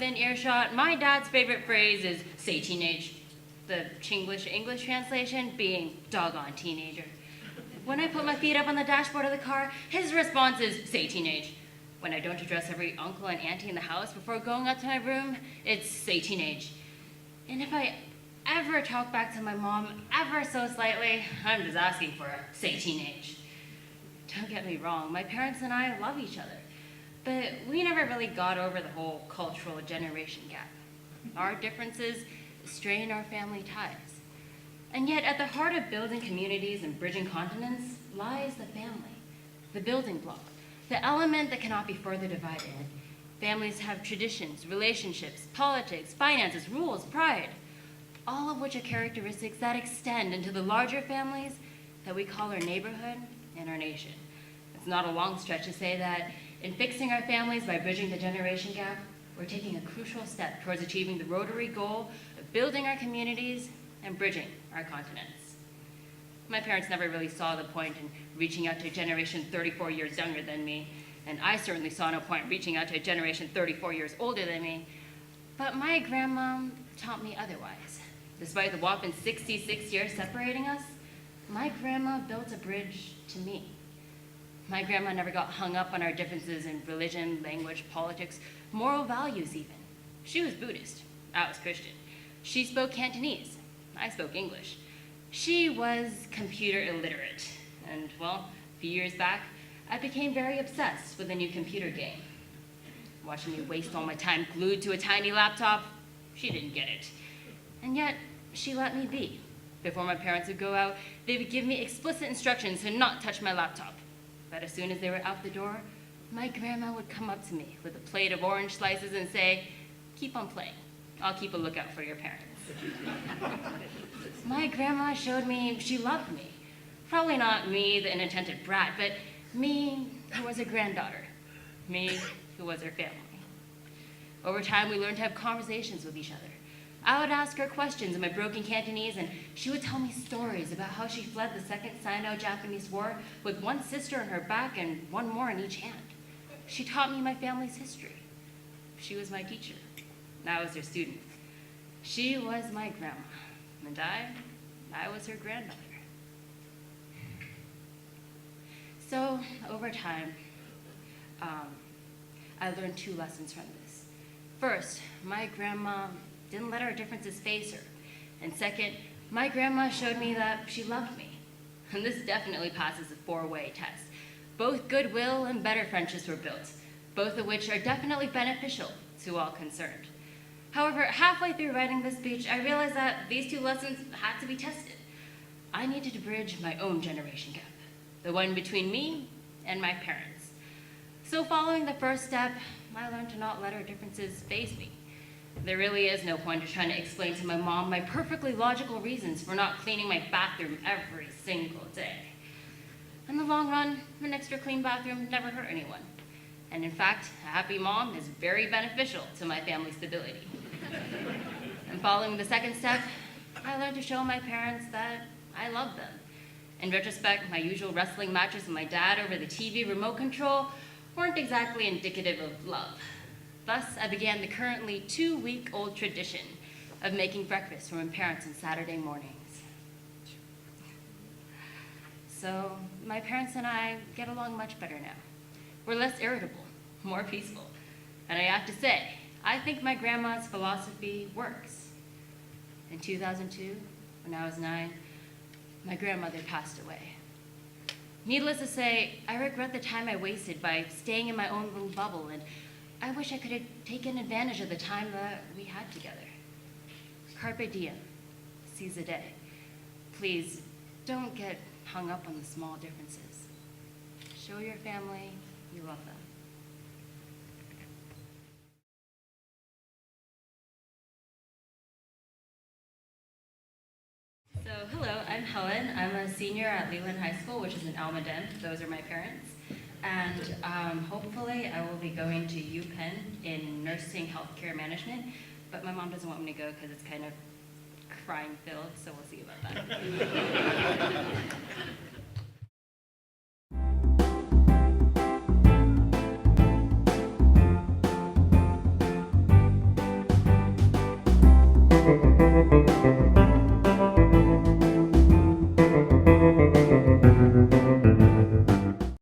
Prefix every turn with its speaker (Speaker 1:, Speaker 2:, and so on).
Speaker 1: within earshot, my dad's favorite phrase is say teenage. The Chinglish-English translation being doggone teenager. When I put my feet up on the dashboard of the car, his response is say teenage. When I don't address every uncle and auntie in the house before going up to my room, it's say teenage. And if I ever talk back to my mom ever so slightly, I'm just asking for a say teenage. Don't get me wrong, my parents and I love each other, but we never really got over the whole cultural generation gap. Our differences strain our family ties. And yet at the heart of building communities and bridging continents lies the family, the building block, the element that cannot be further divided. Families have traditions, relationships, politics, finances, rules, pride, all of which are characteristics that extend into the larger families that we call our neighborhood and our nation. It's not a long stretch to say that in fixing our families by bridging the generation gap, we're taking a crucial step towards achieving the Rotary goal of building our communities and bridging our continents. My parents never really saw the point in reaching out to a generation 34 years younger than me, and I certainly saw no point reaching out to a generation 34 years older than me, but my grandma taught me otherwise. Despite the whopping 66 years separating us, my grandma built a bridge to me. My grandma never got hung up on our differences in religion, language, politics, moral values even. She was Buddhist, I was Christian. She spoke Cantonese, I spoke English. She was computer illiterate, and well, a few years back, I became very obsessed with a new computer game. Watching me waste all my time glued to a tiny laptop, she didn't get it. And yet, she let me be. Before my parents would go out, they would give me explicit instructions to not touch my laptop. But as soon as they were out the door, my grandma would come up to me with a plate of orange slices and say, "Keep on playing. I'll keep a lookout for your parents." My grandma showed me she loved me. Probably not me, the inattentive brat, but me, who was her granddaughter. Me, who was her family. Over time, we learned to have conversations with each other. I would ask her questions in my broken Cantonese, and she would tell me stories about how she fled the Second Sino-Japanese War with one sister on her back and one more in each hand. She taught me my family's history. She was my teacher, and I was her student. She was my grandma, and I was her granddaughter. So, over time, I learned two lessons from this. First, my grandma didn't let our differences phase her. And second, my grandma showed me that she loved me. And this definitely passes the four-way test. Both goodwill and better friendships were built, both of which are definitely beneficial to all concerned. However, halfway through writing this speech, I realized that these two lessons had to be tested. I needed to bridge my own generation gap, the one between me and my parents. So following the first step, I learned to not let our differences faze me. There really is no point in trying to explain to my mom my perfectly logical reasons for not cleaning my bathroom every single day. In the long run, an extra clean bathroom never hurt anyone. And in fact, a happy mom is very beneficial to my family's stability. And following the second step, I learned to show my parents that I love them. In retrospect, my usual wrestling matches with my dad over the TV remote control weren't exactly indicative of love. Thus, I began the currently 2-week-old tradition of making breakfast for my parents on Saturday mornings. So, my parents and I get along much better now. We're less irritable, more peaceful. And I have to say, I think my grandma's philosophy works. In 2002, when I was 9, my grandmother passed away. Needless to say, I regret the time I wasted by staying in my own little bubble, and I wish I could have taken advantage of the time that we had together. Carpe diem, seize the day. Please, don't get hung up on the small differences. Show your family you love them. So, hello, I'm Helen. I'm a senior at Leland High School, which is in Almaden. Those are my parents. And hopefully I will be going to UPenn in nursing healthcare management, but my mom doesn't want me to go because it's kind of crime-filled, so we'll see about that.